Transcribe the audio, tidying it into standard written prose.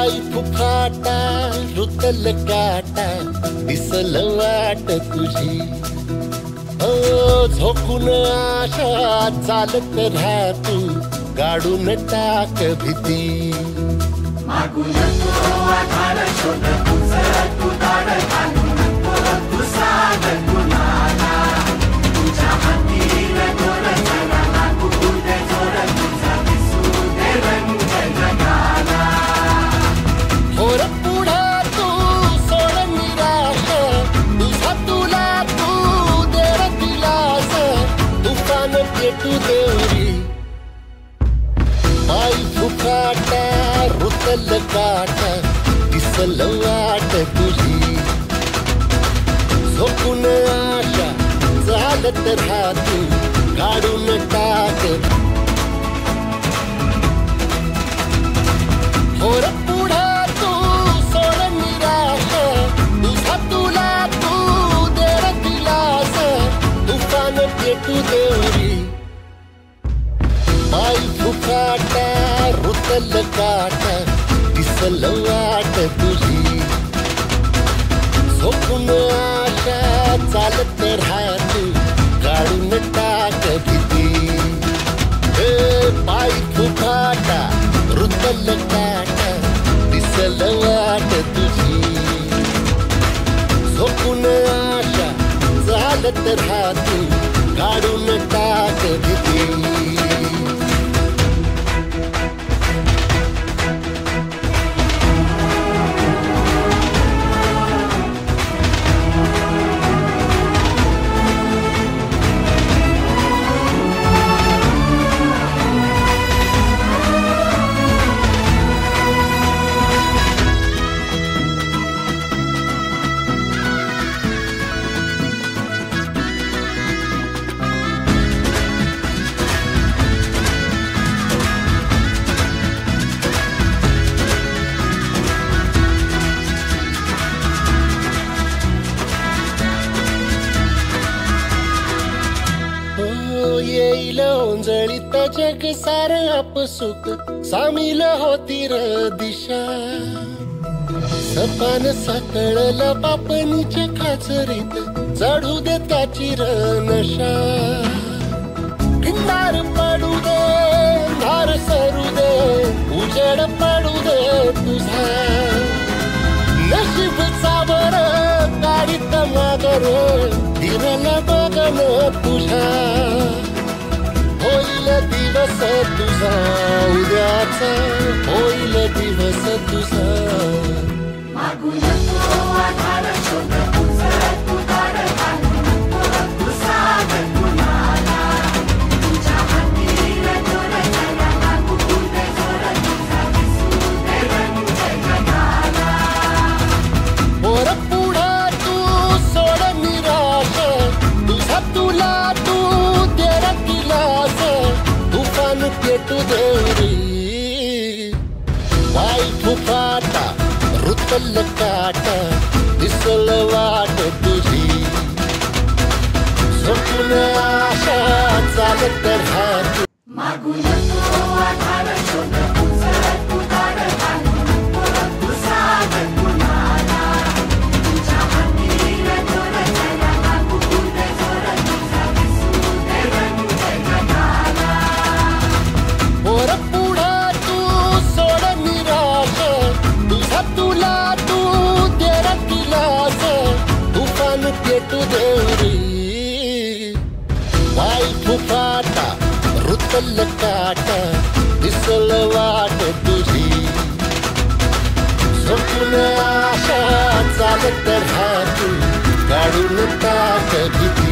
पाय फुफाटा रुतल काटा दिसल वाट तुझी झोकून आशा चालत राहा तू गाडून टाक भीती मागून तो आधार शोध तू दाड घालू नको तू साध कुणाला तुझ्या हातीन दोर जरा लागू दे जोर तुझा दिसू दे रंग जगाला होर पुढे तू सोड निराश तुझा तुला तू देर दिलास तुफान पेटू देवरी पाय फुफाटा रुतल काटा दिसल वाट तुझी झोकून आशा चालत राहा तू काढून टाक होर पुढे तू सोड निराश तुझा तुला तू देर दिलास तुफान पेटू देवरी पाय फुफाटा रुतल काटा दिसल वाट तुझी झोकून आशा चालत राहा तू काढून टाक भीती पाय फुफाटा रुतल काटा दिसल वाट तुझी झोकून आशा चालत राहा तू काढून टाक भीती येईल ओंजळीत जग सार आपसुक सामील होती र दिशा सपान साकळल बापणीच्या खाचरीत चढू दे त्याची र नशा किनार पडू दे धार सरू दे उजेड पडू दे तुझा नशीब सावर काढीत मागर दिरल बघन तुझा होईल दिवस तुझा उद्याचा होईल दिवस तुझा मागून तो आधार शोध तू दाड घालू नको तू साध कुणाला तुझ्या हातीन दोर जरा लागू दे जोर तुझा दिसू दे रंग जगाला होर पुढे तू सोड निराश तुझा तुला तू देर दिलास तुफान पेटू देवरी पाय फुफाटा रुतल काटा दिसल वाट तुझी झोकून आशा चालत राहा तू मागून तो आधार शोध तू दाड घालू नको तू साध कुणाला तुझ्या हातीन दोर जरा लागू दे जोर तुझा दिसू दे रंग जगाला होर पुढे तू सोड निराश तुझा तुला तू देर दिलास तुफान पेटू देवरी पाय फुफाटा रुतल काटा दिसल वाट तुझी झोकून आशा चालत राहा तू काढून टाक भीती